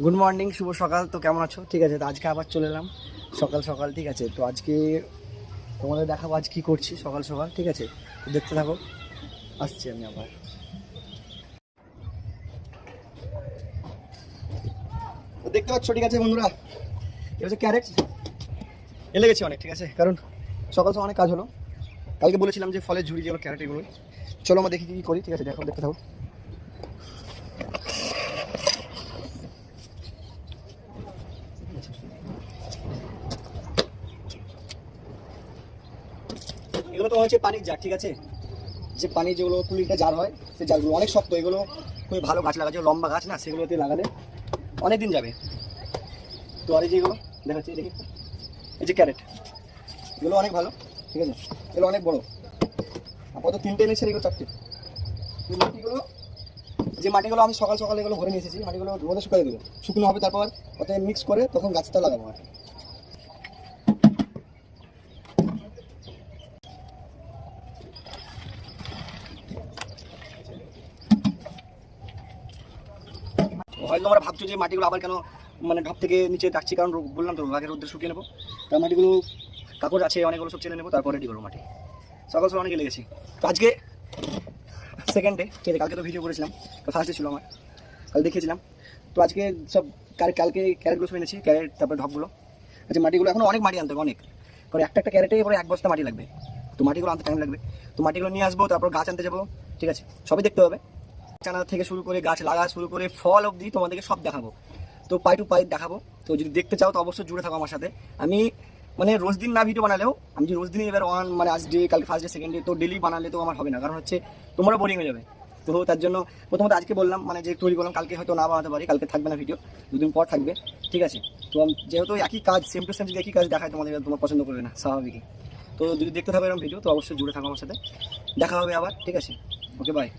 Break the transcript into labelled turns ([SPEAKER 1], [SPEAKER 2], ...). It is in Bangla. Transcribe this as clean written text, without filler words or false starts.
[SPEAKER 1] গুড মর্নিং, শুভ সকাল। তো কেমন আছো? ঠিক আছে, তো আজকে আবার চলে এলাম সকাল সকাল। ঠিক আছে, তো আজকে তোমাদের দেখাবো আজ কী করছি সকাল সকাল। ঠিক আছে, তো দেখতে থাকো, আসছি আমি আবার। তো দেখতে পাচ্ছ, ঠিক আছে বন্ধুরা, এ হচ্ছে ক্যারেট। এলে গেছি অনেক, ঠিক আছে, কারণ সকাল সকাল অনেক কাজ হলো। কালকে বলেছিলাম যে ফলের ঝুড়ি যেগুলো ক্যারেট, এগুলো চলো আমরা দেখি কী করি। ঠিক আছে, দেখো, দেখতে থাকো। এগুলো তো হচ্ছে পানির জার। ঠিক আছে, যে পানি যেগুলো 2 লিটার জার হয়, সেই জারগুলো অনেক শক্ত। এগুলো খুবই ভালো গাছ লাগা, যে লম্বা গাছ না, সেগুলোতে লাগালে অনেক দিন যাবে। তো আর এই যেগুলো দেখাচ্ছি, দেখি, এই যে ক্যারেট, এগুলো অনেক ভালো। ঠিক আছে, এগুলো অনেক বড়। আপাতত 3টে এনেছে, এগুলো 4টে। এই মাটিগুলো, যে মাটিগুলো আমি সকাল সকালে এগুলো ভরে নিয়ে এসেছি, মাটিগুলো রোদে শুকাই দেবো, শুকনো হবে, তারপর ওতে মিক্স করে তখন গাছটা লাগাবো। আর হয়তো তোমরা ভাবছো যে মাটিগুলো আবার কেন মানে ঢপ থেকে নিচে রাখছি, কারণ বললাম তো আগে রোদ্রে শুকিয়ে নেবো। তার মাটিগুলো কাপড় আছে অনেকগুলো, সব চেনে নেবো, তারপরে রেডি করবো মাটি। সকাল সকাল অনেকে লেগেছি। তো আজকে সেকেন্ড ডে, ঠিক আছে, কালকে তো ভিডিও করেছিলাম, তো ফার্স্ট ডে ছিল আমার, কাল দেখিয়েছিলাম। তো আজকে সব কালকে ক্যারেটগুলো সব এনেছি, ক্যারেট তারপরে ঢপগুলো। আচ্ছা, মাটিগুলো এখন অনেক মাটি আনতে হবে, অনেক, কারণ একটা ক্যারেটে এবারে 1 বস্তা মাটি লাগবে। তো মাটিগুলো আনতে টাইম লাগবে। তো মাটিগুলো নিয়ে আসবো, তারপর গাছ আনতে যাবো। ঠিক আছে, সবই দেখতে হবে, চানা থেকে শুরু করে গাছ লাগা শুরু করে ফল অবধি তোমাদেরকে সব দেখাবো। তো পাই টু পাই দেখাবো। তো যদি দেখতে চাও তো অবশ্যই জুড়ে থাকো আমার সাথে। আমি মানে রোজ দিন না ভিডিও বানালেও, আমি যদি রোজ দিনই এবার মানে আজ ডে, কালকে ফার্স্ট ডে, সেকেন্ড ডে, তো ডেলি বানালে তো আমার হবে না, কারণ হচ্ছে তোমরা বোরিং হয়ে যাবে। তো তার জন্য প্রথমত আজকে বললাম, মানে যে তৈরি করলাম, কালকে হয়তো না বানাতে পারি, কালকে থাকবে না ভিডিও, 2 দিন পর থাকবে। ঠিক আছে, তো যেহেতু একই কাজ, সেম টু সেম যদি একই কাজ দেখায় তোমাদের, তোমার পছন্দ করবে না, স্বাভাবিকই। তো যদি দেখতে থাকবে এরকম ভিডিও, তো অবশ্যই জুড়ে থাকো আমার সাথে, দেখা হবে আবার। ঠিক আছে, ওকে, বাই।